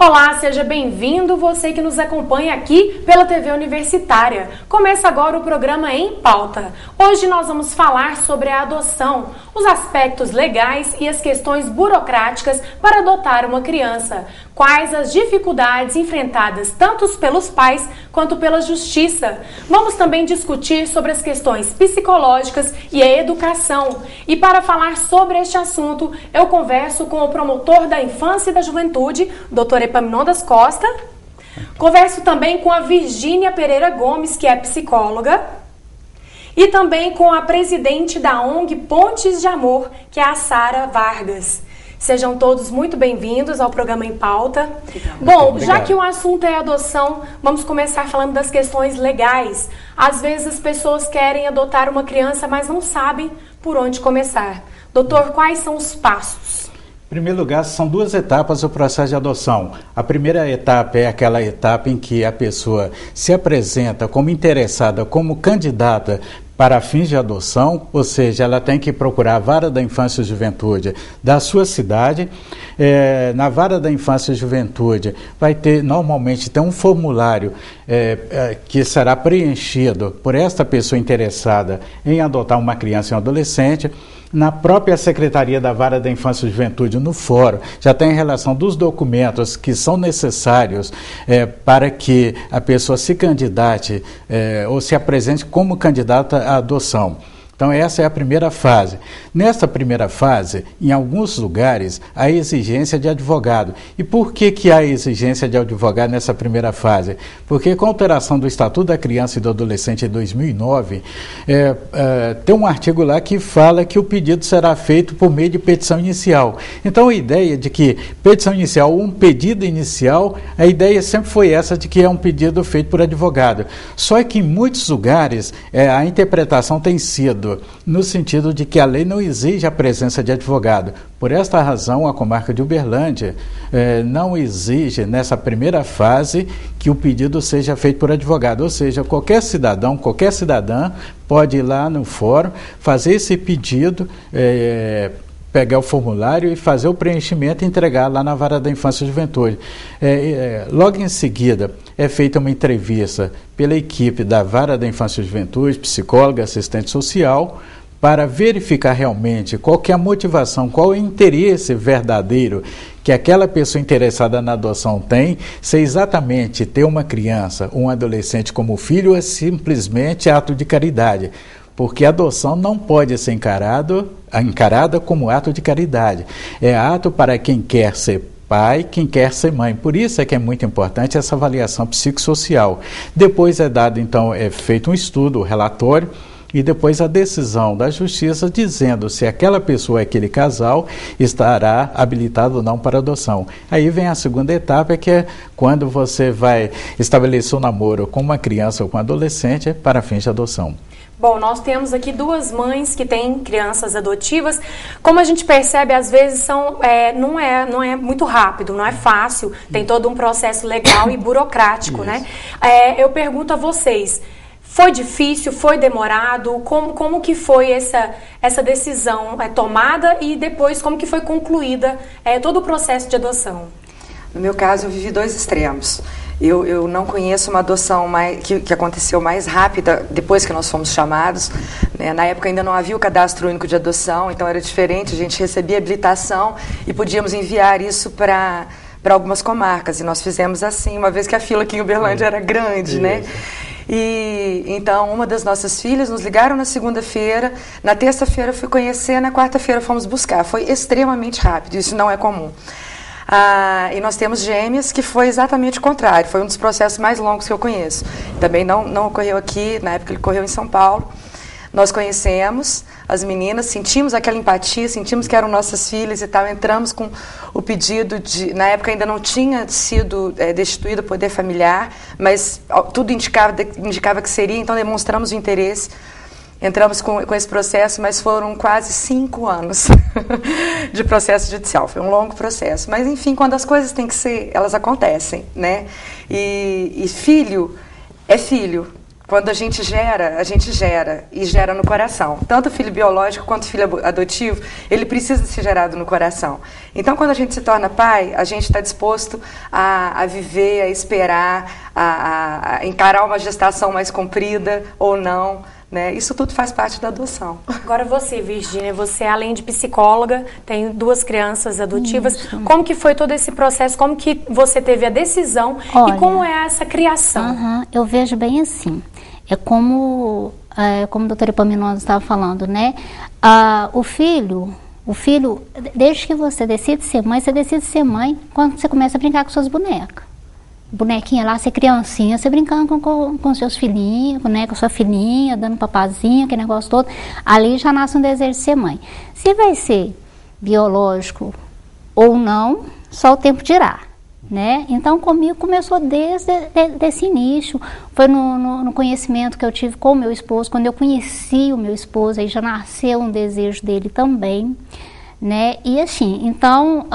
Olá, seja bem-vindo você que nos acompanha aqui pela TV Universitária. Começa agora o programa Em Pauta. Hoje nós vamos falar sobre a adoção, os aspectos legais e as questões burocráticas para adotar uma criança. Quais as dificuldades enfrentadas tanto pelos pais quanto pela justiça. Vamos também discutir sobre as questões psicológicas e a educação. E para falar sobre este assunto, eu converso com o promotor da Infância e da Juventude, Dr. Epaminondas Costa. Converso também com a Virgínia Pereira Gomes, que é psicóloga. E também com a presidente da ONG Pontes de Amor, que é a Sara Vargas. Sejam todos muito bem-vindos ao programa Em Pauta. Bom, já que o assunto é adoção, vamos começar falando das questões legais. Às vezes as pessoas querem adotar uma criança, mas não sabem por onde começar. Doutor, quais são os passos? Em primeiro lugar, são duas etapas do processo de adoção. A primeira etapa é aquela etapa em que a pessoa se apresenta como interessada, como candidata para fins de adoção, ou seja, ela tem que procurar a Vara da Infância e Juventude da sua cidade. Na Vara da Infância e Juventude vai ter, normalmente, um formulário que será preenchido por esta pessoa interessada em adotar uma criança e um adolescente. Na própria Secretaria da Vara da Infância e Juventude, no fórum, já tem relação dos documentos que são necessários para que a pessoa se candidate ou se apresente como candidata à adoção. Então, essa é a primeira fase. Nesta primeira fase, em alguns lugares, há exigência de advogado. E por que há exigência de advogado nessa primeira fase? Porque com a alteração do Estatuto da Criança e do Adolescente em 2009, tem um artigo lá que fala que o pedido será feito por meio de petição inicial. Então, a ideia de que petição inicial, um pedido inicial, a ideia sempre foi essa de que é um pedido feito por advogado. Só que em muitos lugares, a interpretação tem sido no sentido de que a lei não exige a presença de advogado. Por esta razão, a comarca de Uberlândia não exige, nessa primeira fase, que o pedido seja feito por advogado. Ou seja, qualquer cidadão, qualquer cidadã pode ir lá no fórum, fazer esse pedido, pegar o formulário e fazer o preenchimento e entregar lá na Vara da Infância e Juventude. Logo em seguida, é feita uma entrevista pela equipe da Vara da Infância e Juventude, psicóloga, assistente social, para verificar realmente qual que é a motivação, qual é o interesse verdadeiro que aquela pessoa interessada na adoção tem, se exatamente ter uma criança, um adolescente como filho, ou é simplesmente ato de caridade. Porque a adoção não pode ser encarada como ato de caridade. É ato para quem quer ser pai, quem quer ser mãe. Por isso é que é muito importante essa avaliação psicossocial. Depois é feito um estudo, um relatório, e depois a decisão da justiça dizendo se aquela pessoa, aquele casal, estará habilitado ou não para adoção. Aí vem a segunda etapa, que é quando você vai estabelecer um namoro com uma criança ou com um adolescente para fins de adoção. Bom, nós temos aqui duas mães que têm crianças adotivas. Como a gente percebe, às vezes não é muito rápido, não é fácil, tem todo um processo legal e burocrático, né? Eu pergunto a vocês, foi difícil, foi demorado? Como que foi essa decisão tomada e depois como que foi concluída todo o processo de adoção? No meu caso, eu vivi dois extremos. Eu não conheço uma adoção que aconteceu mais rápida depois que nós fomos chamados. Né? Na época ainda não havia o cadastro único de adoção, então era diferente, a gente recebia habilitação e podíamos enviar isso para algumas comarcas. E nós fizemos assim, uma vez que a fila aqui em Uberlândia era grande, né? E então uma das nossas filhas nos ligaram na segunda-feira, na terça-feira eu fui conhecer, na quarta-feira fomos buscar. Foi extremamente rápido, isso não é comum. E nós temos gêmeas, que foi exatamente o contrário, foi um dos processos mais longos que eu conheço. Também não ocorreu aqui, na época ele ocorreu em São Paulo. Nós conhecemos as meninas, sentimos aquela empatia, sentimos que eram nossas filhas e tal, entramos com o pedido de... Na época ainda não tinha sido destituído o poder familiar, mas tudo indicava que seria, então demonstramos o interesse. Entramos com esse processo, mas foram quase 5 anos de processo judicial. Foi um longo processo. Mas, enfim, quando as coisas têm que ser, elas acontecem, né? E filho é filho. quando a gente gera e gera no coração. Tanto o filho biológico quanto o filho adotivo, ele precisa ser gerado no coração. Então, quando a gente se torna pai, a gente está disposto a viver, a esperar, a encarar uma gestação mais comprida ou não, né? Isso tudo faz parte da adoção. Agora você, Virgínia, você além de psicóloga, tem 2 crianças adotivas. Isso. Como que foi todo esse processo? Como que você teve a decisão? Olha, e como é essa criação? Eu vejo bem assim. É como a doutora Epaminondas estava falando, né? O filho, desde que você decide ser mãe quando você começa a brincar com suas bonecas. Bonequinha lá, você criancinha, você brincando com seus filhinhos, né, com sua filhinha, dando papazinho, aquele negócio todo. Ali já nasce um desejo de ser mãe. Se vai ser biológico ou não, só o tempo dirá, né? Então, comigo começou desde esse início. Foi no conhecimento que eu tive com o meu esposo. Quando eu conheci o meu esposo, aí já nasceu um desejo dele também, né? E assim, então,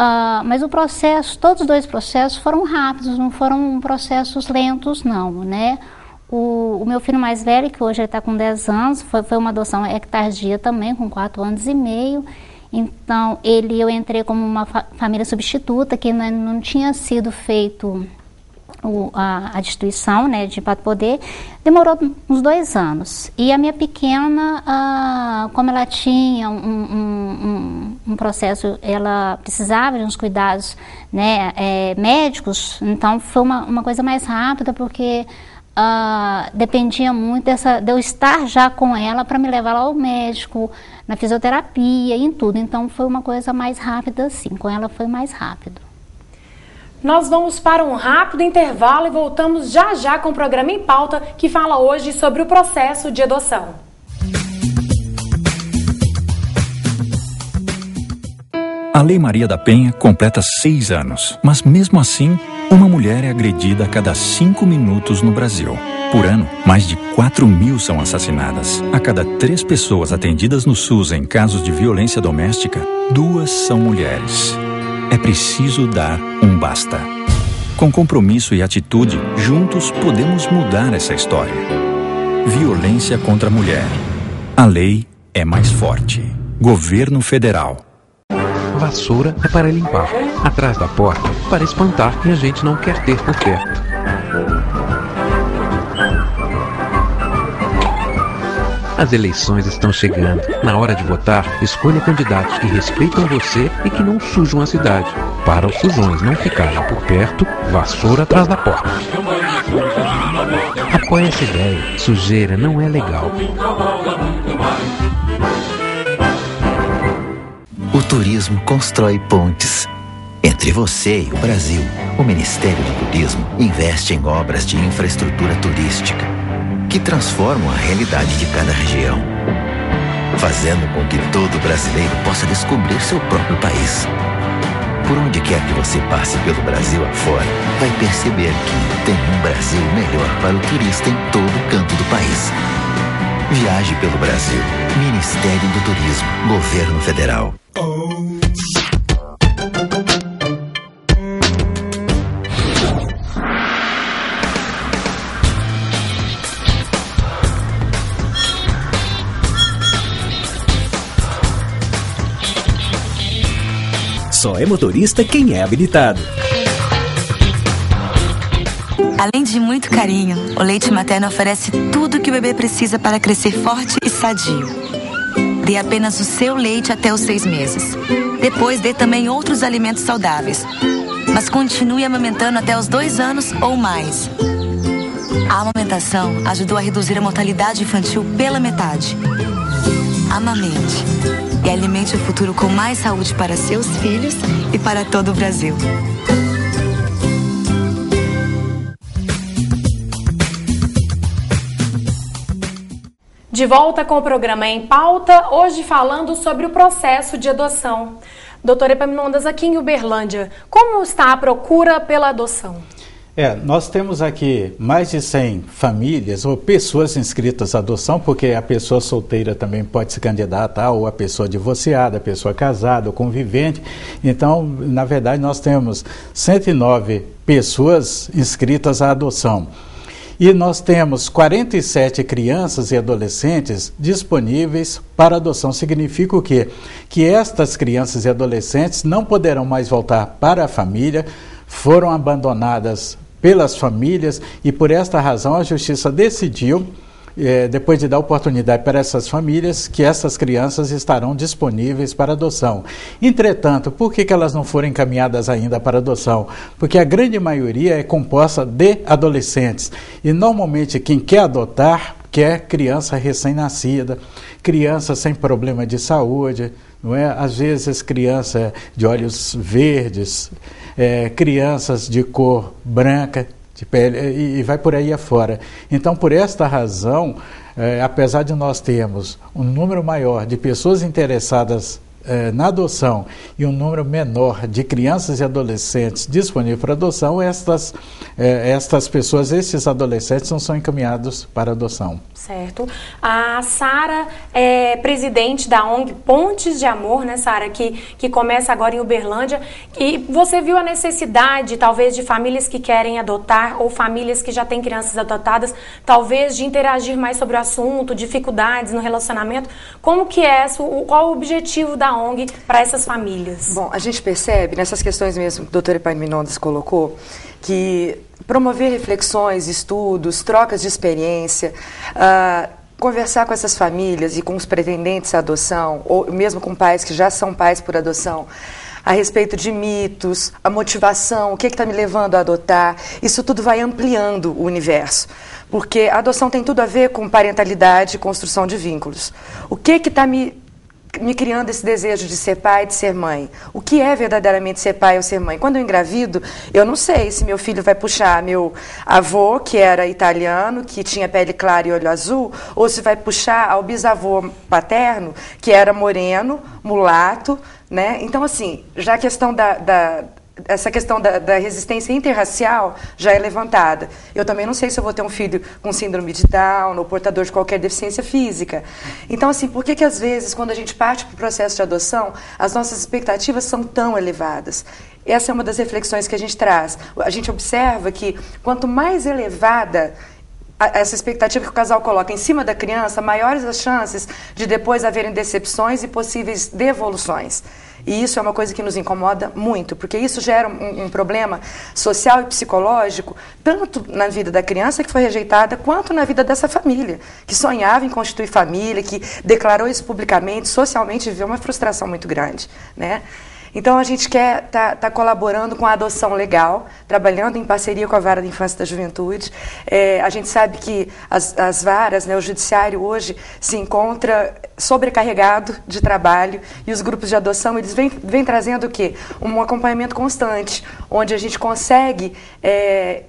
mas o processo, todos os 2 processos foram rápidos, não foram processos lentos, não, né? O meu filho mais velho, que hoje ele está com 10 anos, foi uma adoção tardia também, com 4 anos e meio. Então, eu entrei como uma família substituta, que não tinha sido feito a destituição, né, de Pato Poder. Demorou uns 2 anos. E a minha pequena, como ela tinha um processo, ela precisava de uns cuidados, né, médicos, então foi uma coisa mais rápida, porque dependia muito de eu estar já com ela para me levar lá ao médico, na fisioterapia e em tudo. Então foi uma coisa mais rápida assim, com ela foi mais rápido. Nós vamos para um rápido intervalo e voltamos já já com o programa Em Pauta, que fala hoje sobre o processo de adoção. A Lei Maria da Penha completa 6 anos, mas mesmo assim, uma mulher é agredida a cada 5 minutos no Brasil. Por ano, mais de 4.000 são assassinadas. A cada 3 pessoas atendidas no SUS em casos de violência doméstica, 2 são mulheres. É preciso dar um basta. Com compromisso e atitude, juntos podemos mudar essa história. Violência contra a mulher. A lei é mais forte. Governo Federal. Vassoura é para limpar, atrás da porta, para espantar quem a gente não quer ter por perto. As eleições estão chegando. Na hora de votar, escolha candidatos que respeitam você e que não sujam a cidade. Para os sujões não ficarem por perto, vassoura atrás da porta. Apoie essa ideia. Sujeira não é legal. O turismo constrói pontes. Entre você e o Brasil, o Ministério do Turismo investe em obras de infraestrutura turística que transformam a realidade de cada região, fazendo com que todo brasileiro possa descobrir seu próprio país. Por onde quer que você passe pelo Brasil afora, vai perceber que tem um Brasil melhor para o turista em todo canto do país. Viaje pelo Brasil. Ministério do Turismo. Governo Federal. Só é motorista quem é habilitado. Além de muito carinho, o leite materno oferece tudo que o bebê precisa para crescer forte e sadio. Dê apenas o seu leite até os 6 meses. Depois dê também outros alimentos saudáveis. Mas continue amamentando até os 2 anos ou mais. A amamentação ajudou a reduzir a mortalidade infantil pela metade. Amamente. E alimente o futuro com mais saúde para seus filhos e para todo o Brasil. De volta com o programa Em Pauta, hoje falando sobre o processo de adoção. Doutora Epaminondas, aqui em Uberlândia, como está a procura pela adoção? Nós temos aqui mais de 100 famílias ou pessoas inscritas à adoção, porque a pessoa solteira também pode se candidatar, ou a pessoa divorciada, a pessoa casada, ou convivente. Então, na verdade, nós temos 109 pessoas inscritas à adoção. E nós temos 47 crianças e adolescentes disponíveis para adoção. Significa o quê? Que estas crianças e adolescentes não poderão mais voltar para a família, foram abandonadas pelas famílias e por esta razão a Justiça decidiu, depois de dar oportunidade para essas famílias, que essas crianças estarão disponíveis para adoção. Entretanto, por que elas não foram encaminhadas ainda para adoção? Porque a grande maioria é composta de adolescentes e normalmente quem quer adotar quer criança recém-nascida, criança sem problema de saúde, não é? Às vezes criança de olhos verdes, crianças de cor branca, de pele, e vai por aí afora. Então, por esta razão, apesar de nós termos um número maior de pessoas interessadas na adoção e um número menor de crianças e adolescentes disponíveis para adoção, estas pessoas, esses adolescentes não são encaminhados para adoção. Certo. A Sara é presidente da ONG Pontes de Amor, né, Sara, que começa agora em Uberlândia. E você viu a necessidade, talvez, de famílias que querem adotar ou famílias que já têm crianças adotadas, talvez de interagir mais sobre o assunto, dificuldades no relacionamento. Como que é, qual o objetivo da ONG para essas famílias? Bom, a gente percebe nessas questões mesmo que o doutor Epaminondas colocou, que promover reflexões, estudos, trocas de experiência, conversar com essas famílias e com os pretendentes à adoção, ou mesmo com pais que já são pais por adoção, a respeito de mitos, a motivação, o que está me levando a adotar, isso tudo vai ampliando o universo. Porque a adoção tem tudo a ver com parentalidade e construção de vínculos. O que está me criando esse desejo de ser pai, de ser mãe? O que é verdadeiramente ser pai ou ser mãe? Quando eu engravido, eu não sei se meu filho vai puxar meu avô, que era italiano, que tinha pele clara e olho azul, ou se vai puxar ao bisavô paterno, que era moreno, mulato, né? Então, assim, já a questão essa questão da resistência interracial já é levantada. Eu também não sei se eu vou ter um filho com síndrome de Down ou portador de qualquer deficiência física. Então, assim, por que às vezes, quando a gente parte para o processo de adoção, as nossas expectativas são tão elevadas? Essa é uma das reflexões que a gente traz. A gente observa que quanto mais elevada essa expectativa que o casal coloca em cima da criança, maiores as chances de depois haverem decepções e possíveis devoluções. E isso é uma coisa que nos incomoda muito, porque isso gera um problema social e psicológico, tanto na vida da criança que foi rejeitada, quanto na vida dessa família, que sonhava em constituir família, que declarou isso publicamente, socialmente, viveu uma frustração muito grande, né? Então, a gente quer tá colaborando com a adoção legal, trabalhando em parceria com a Vara da Infância e da Juventude. A gente sabe que as varas, né, o judiciário hoje se encontra sobrecarregado de trabalho e os grupos de adoção, eles vêm trazendo o quê? Um acompanhamento constante, onde a gente consegue,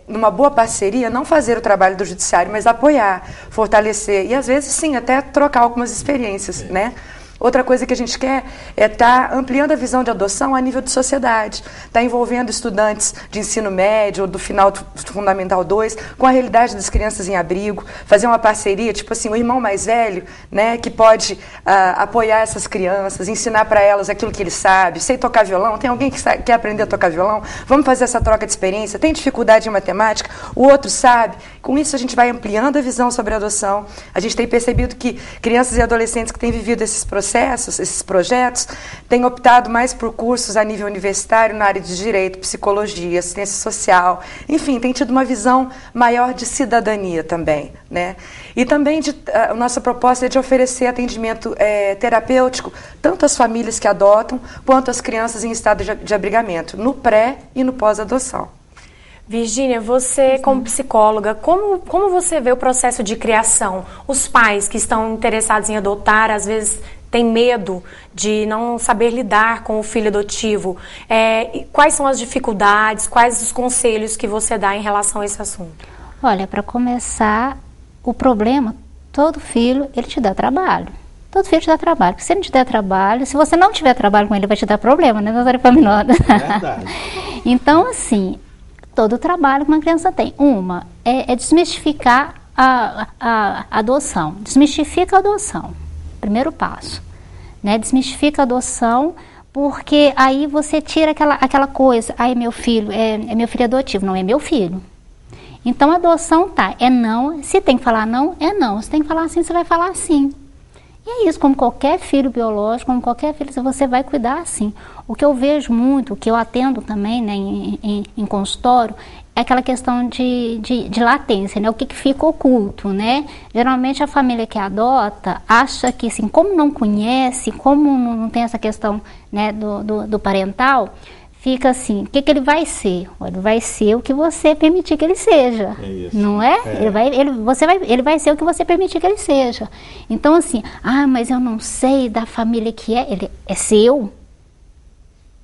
numa boa parceria, não fazer o trabalho do judiciário, mas apoiar, fortalecer e, às vezes, sim, até trocar algumas experiências, né? Outra coisa que a gente quer é estar ampliando a visão de adoção a nível de sociedade, estar envolvendo estudantes de ensino médio ou do final do Fundamental 2 com a realidade das crianças em abrigo, fazer uma parceria, tipo assim, o irmão mais velho, né, que pode apoiar essas crianças, ensinar para elas aquilo que ele sabe. Sei tocar violão, tem alguém que quer aprender a tocar violão? Vamos fazer essa troca de experiência. Tem dificuldade em matemática? O outro sabe. Com isso a gente vai ampliando a visão sobre a adoção. A gente tem percebido que crianças e adolescentes que têm vivido esses processos, esses projetos, têm optado mais por cursos a nível universitário na área de direito, psicologia, assistência social, enfim, tem tido uma visão maior de cidadania também, né? E também a nossa proposta é de oferecer atendimento terapêutico tanto às famílias que adotam, quanto às crianças em estado de abrigamento, no pré e no pós-adoção. Virgínia, você como psicóloga, como você vê o processo de criação? Os pais que estão interessados em adotar, às vezes têm medo de não saber lidar com o filho adotivo. Quais são as dificuldades, quais os conselhos que você dá em relação a esse assunto? Olha, para começar, o problema, todo filho, ele te dá trabalho. Todo filho te dá trabalho. Porque se ele não te der trabalho, se você não tiver trabalho com ele, vai te dar problema, né, doutora Epaminondas? Verdade. Então, assim, todo o trabalho que uma criança tem. Uma é desmistificar a adoção. Desmistifica a adoção. Primeiro passo. Né? Desmistifica a adoção, porque aí você tira aquela coisa. Meu filho é meu filho adotivo. Não é meu filho. Então, a adoção é não. Se tem que falar não, é não. Se tem que falar sim, você vai falar sim. E é isso, como qualquer filho biológico, como qualquer filho, você vai cuidar assim. O que eu vejo muito, o que eu atendo também, né, em consultório, é aquela questão de latência, né? O que fica oculto, né? Geralmente a família que adota acha que, assim, como não conhece, como não tem essa questão, né, do parental, fica assim, o que ele vai ser? Ele vai ser o que você permitir que ele seja, não é? Ele vai ser o que você permitir que ele seja. Então, assim, mas eu não sei da família que é. Ele é seu,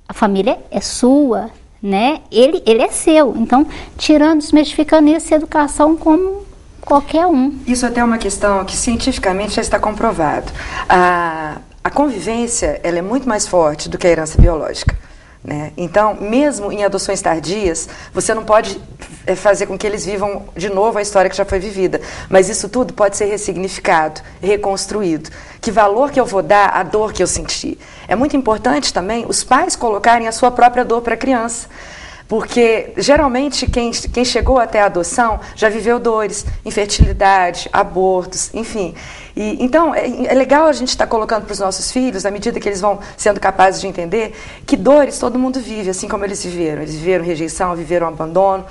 a família é sua, né? Ele é seu. Então, desmistificando isso, educação como qualquer um. Isso até é uma questão que cientificamente já está comprovado. A convivência, ela é muito mais forte do que a herança biológica. Né? Então, mesmo em adoções tardias, você não pode fazer com que eles vivam de novo a história que já foi vivida, mas isso tudo pode ser ressignificado, reconstruído. Que valor que eu vou dar à dor que eu senti? É muito importante também os pais colocarem a sua própria dor para a criança. Porque, geralmente, quem chegou até a adoção já viveu dores, infertilidade, abortos, enfim. Então, é legal a gente estar colocando para os nossos filhos, à medida que eles vão sendo capazes de entender, que dores todo mundo vive, assim como eles viveram. Eles viveram rejeição, viveram abandono.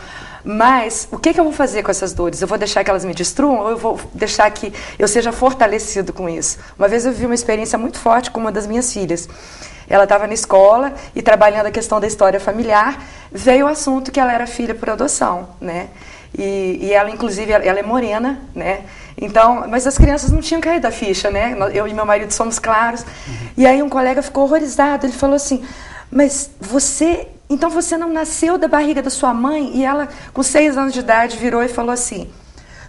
Mas, o que eu vou fazer com essas dores? Eu vou deixar que elas me destruam ou eu vou deixar que eu seja fortalecido com isso? Uma vez eu vivi uma experiência muito forte com uma das minhas filhas. Ela estava na escola e trabalhando a questão da história familiar, veio o assunto que ela era filha por adoção, né? E ela, inclusive, ela é morena, né? Então, mas as crianças não tinham caído a ficha, né? Eu e meu marido somos claros. E aí um colega ficou horrorizado, ele falou assim, mas então você não nasceu da barriga da sua mãe? E ela, com 6 anos de idade, virou e falou assim,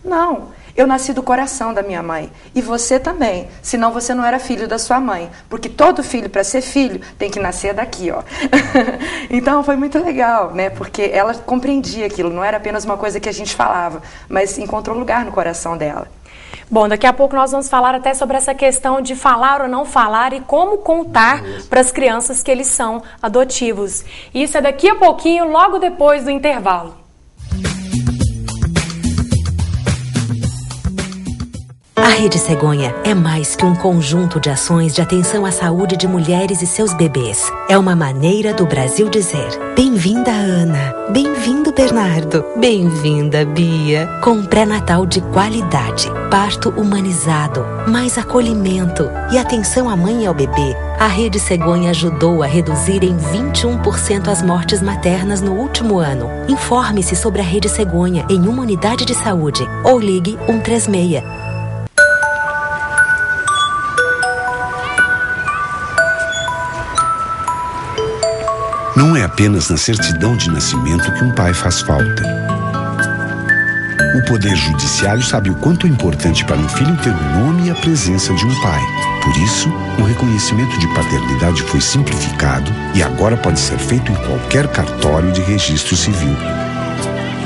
não, eu nasci do coração da minha mãe. E você também, senão você não era filho da sua mãe. Porque todo filho, para ser filho, tem que nascer daqui, ó. Então, foi muito legal, né? Porque ela compreendia aquilo, não era apenas uma coisa que a gente falava, mas encontrou lugar no coração dela. Bom, daqui a pouco nós vamos falar até sobre essa questão de falar ou não falar e como contar para as crianças que eles são adotivos. Isso é daqui a pouquinho, logo depois do intervalo. A Rede Cegonha é mais que um conjunto de ações de atenção à saúde de mulheres e seus bebês. É uma maneira do Brasil dizer: bem-vinda, Ana. Bem-vindo, Bernardo. Bem-vinda, Bia. Com pré-natal de qualidade, parto humanizado, mais acolhimento e atenção à mãe e ao bebê, a Rede Cegonha ajudou a reduzir em 21% as mortes maternas no último ano. Informe-se sobre a Rede Cegonha em uma unidade de saúde ou ligue 136. Não é apenas na certidão de nascimento que um pai faz falta. O Poder Judiciário sabe o quanto é importante para um filho ter um nome e a presença de um pai. Por isso, o reconhecimento de paternidade foi simplificado e agora pode ser feito em qualquer cartório de registro civil.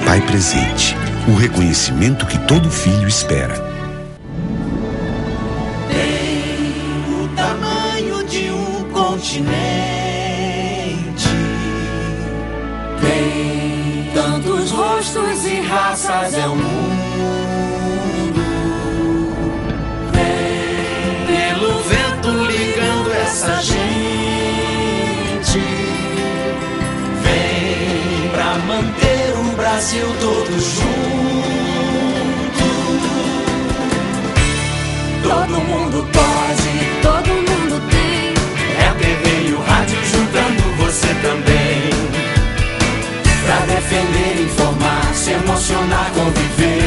Pai presente, o reconhecimento que todo filho espera. Tem o tamanho de um continente. Tem tantos rostos e raças, é o mundo. Vem pelo vento ligando essa gente. Vem pra manter o Brasil todo junto. Todo mundo pode, todo mundo tem. É a TV e o rádio juntando você também. Pra defender, informar, se emocionar, conviver.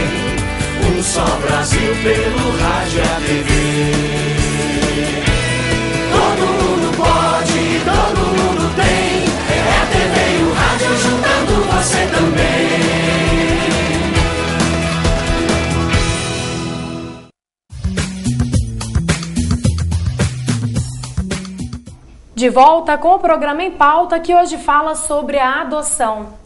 Um só Brasil pelo rádio e a TV. Todo mundo pode, todo mundo tem. É a TV e o rádio juntando você também. De volta com o programa Em Pauta, que hoje fala sobre a adoção.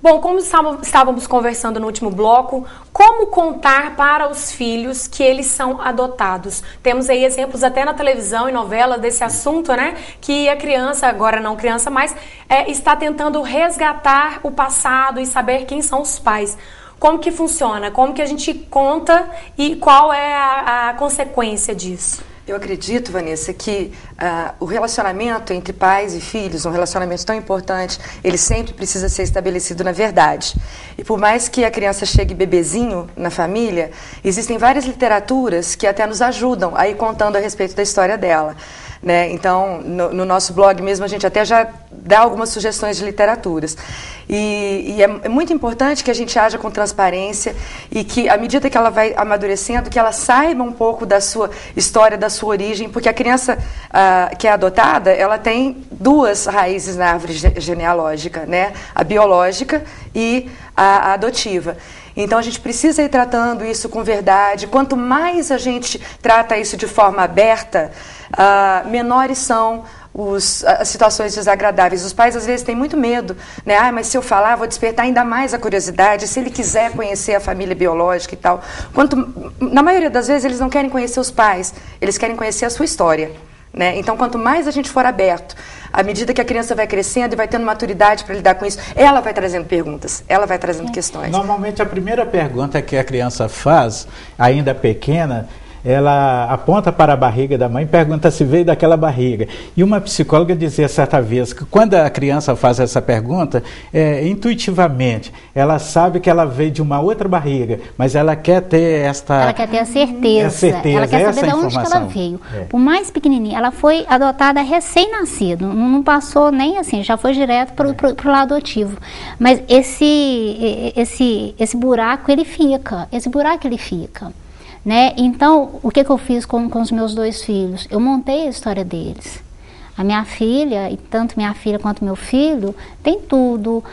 Bom, como estávamos conversando no último bloco, como contar para os filhos que eles são adotados? Temos aí exemplos até na televisão e novela desse assunto, né? Que a criança, agora não criança mais, está tentando resgatar o passado e saber quem são os pais. Como que funciona? Como que a gente conta e qual é a consequência disso? Eu acredito, Vanessa, que o relacionamento entre pais e filhos, um relacionamento tão importante, ele sempre precisa ser estabelecido na verdade. E por mais que a criança chegue bebezinho na família, existem várias literaturas que até nos ajudam a ir contando a respeito da história dela. Né? Então, no nosso blog mesmo, a gente até já dá algumas sugestões de literaturas. E é muito importante que a gente haja com transparência e que, à medida que ela vai amadurecendo, que ela saiba um pouco da sua história, da sua origem, porque a criança que é adotada, ela tem duas raízes na árvore genealógica, né? A biológica e a adotiva. Então, a gente precisa ir tratando isso com verdade. Quanto mais a gente trata isso de forma aberta, menores são as situações desagradáveis. Os pais, às vezes, têm muito medo, né? Mas se eu falar, vou despertar ainda mais a curiosidade, se ele quiser conhecer a família biológica e tal. Na maioria das vezes, eles não querem conhecer os pais, eles querem conhecer a sua história. Né? Então, quanto mais a gente for aberto, à medida que a criança vai crescendo e vai tendo maturidade para lidar com isso, ela vai trazendo perguntas, ela vai trazendo questões. Normalmente, a primeira pergunta que a criança faz, ainda pequena, ela aponta para a barriga da mãe e pergunta se veio daquela barriga. E uma psicóloga dizia certa vez que quando a criança faz essa pergunta, intuitivamente, ela sabe que ela veio de uma outra barriga, mas ela quer ter Ela quer ter a certeza. Ela quer saber de onde que ela veio. Por mais pequenininha, ela foi adotada recém-nascido, não passou nem assim, já foi direto para o lado adotivo. Mas esse buraco, ele fica. Né? Então, o que eu fiz com os meus dois filhos? Eu montei a história deles. A minha filha, e tanto minha filha quanto meu filho, tem tudo,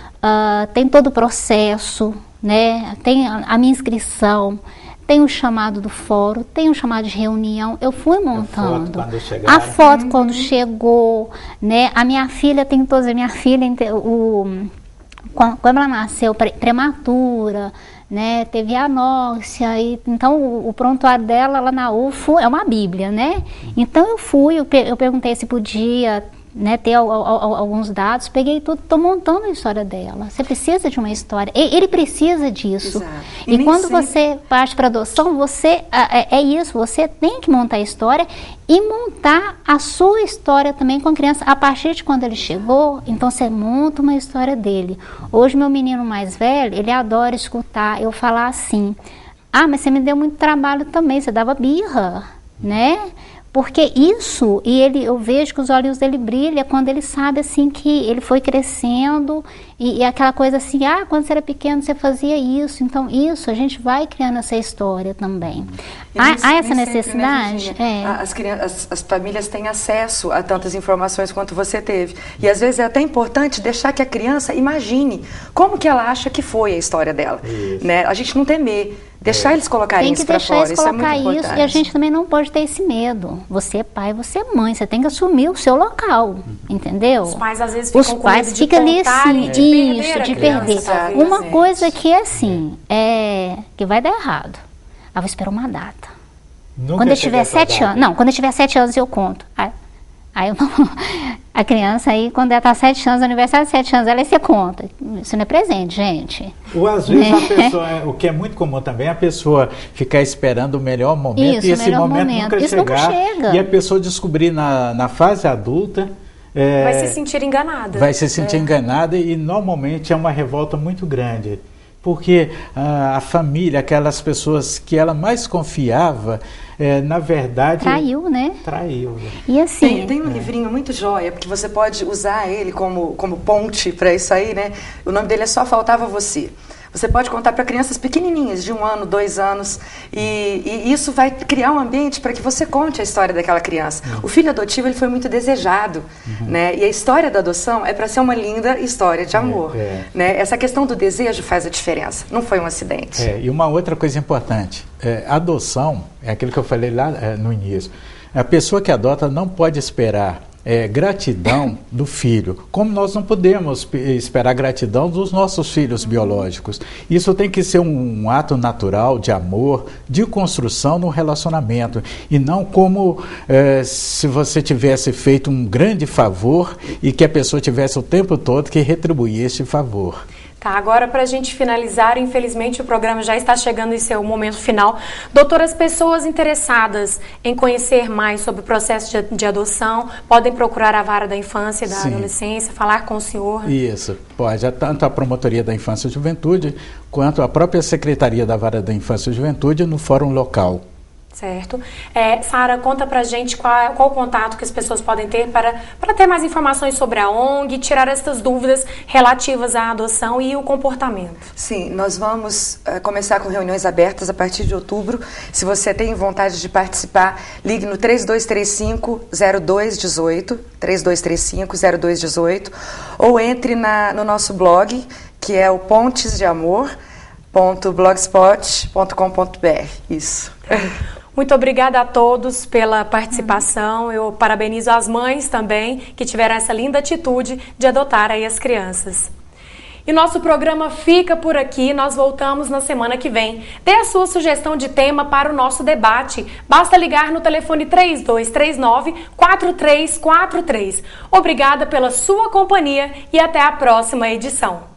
tem todo o processo, né? Tem a minha inscrição, tem o chamado do fórum, tem o chamado de reunião. Eu fui montando. A foto quando chegou, né? A minha filha tem todas, a minha filha, quando ela nasceu prematura, né, teve anóxia, então o prontuário dela lá na UFO é uma bíblia, né? Então eu perguntei se podia, né, ter alguns dados, peguei tudo, estou montando a história dela. Você precisa de uma história, ele precisa disso. Exato. E quando você parte para adoção, você você tem que montar a história e montar a sua história também com a criança. A partir de quando ele chegou, então você monta uma história dele. Hoje meu menino mais velho, ele adora escutar eu falar assim: mas você me deu muito trabalho também, você dava birra, né? Porque isso, eu vejo que os olhos dele brilham quando ele sabe assim que ele foi crescendo e aquela coisa assim, quando você era pequeno você fazia isso, então isso a gente vai criando essa história também. Há essa necessidade? Sempre, né, as famílias têm acesso a tantas informações quanto você teve. E às vezes é até importante deixar que a criança imagine como que ela acha que foi a história dela. Né? A gente não temer. Deixar eles colocarem isso para fora, isso é muito importante. E a gente também não pode ter esse medo. Você é pai, você é mãe, você tem que assumir o seu local, entendeu? Os pais às vezes ficam com medo de contarem, de perder. Uma coisa que é assim, que vai dar errado. Vou esperar uma data. Quando eu tiver 7 anos, quando eu tiver 7 anos eu conto. Aí a criança aí, quando ela está 7 anos, aniversário de 7 anos, ela se conta. Isso não é presente, gente. Ou às vezes a pessoa, o que é muito comum também, a pessoa ficar esperando o melhor momento, e esse momento nunca chega. E a pessoa descobrir na fase adulta. Vai se sentir enganada. Vai se sentir enganada e normalmente é uma revolta muito grande. Porque a família, aquelas pessoas que ela mais confiava, na verdade... Traiu, né? Traiu. E assim... Tem um livrinho muito joia, porque você pode usar ele como ponte para isso aí, né? O nome dele é Só Faltava Você. Você pode contar para crianças pequenininhas, de 1 ano, 2 anos, e isso vai criar um ambiente para que você conte a história daquela criança. O filho adotivo, ele foi muito desejado, né? E a história da adoção é para ser uma linda história de amor. Né? Essa questão do desejo faz a diferença, não foi um acidente. E uma outra coisa importante, adoção, é aquilo que eu falei lá no início, a pessoa que adota não pode esperar gratidão do filho, como nós não podemos esperar gratidão dos nossos filhos biológicos. Isso tem que ser um ato natural de amor, de construção no relacionamento, e não como se você tivesse feito um grande favor e que a pessoa tivesse o tempo todo que retribuir esse favor. Tá, agora para a gente finalizar, infelizmente o programa já está chegando em seu momento final. Doutora, as pessoas interessadas em conhecer mais sobre o processo de adoção podem procurar a Vara da Infância e da Adolescência, falar com o senhor? Isso, pode. Tanto a Promotoria da Infância e Juventude, quanto a própria Secretaria da Vara da Infância e Juventude no fórum local. Certo. Sara, conta pra gente qual o contato que as pessoas podem ter para ter mais informações sobre a ONG, tirar essas dúvidas relativas à adoção e o comportamento. Sim, nós vamos começar com reuniões abertas a partir de outubro. Se você tem vontade de participar, ligue no 3235-0218, 3235-0218, ou entre no nosso blog, que é o pontesdeamor.blogspot.com.br. Isso. Muito obrigada a todos pela participação. Eu parabenizo as mães também que tiveram essa linda atitude de adotar aí as crianças. E nosso programa fica por aqui, nós voltamos na semana que vem. Dê a sua sugestão de tema para o nosso debate. Basta ligar no telefone 3239-4343. Obrigada pela sua companhia e até a próxima edição.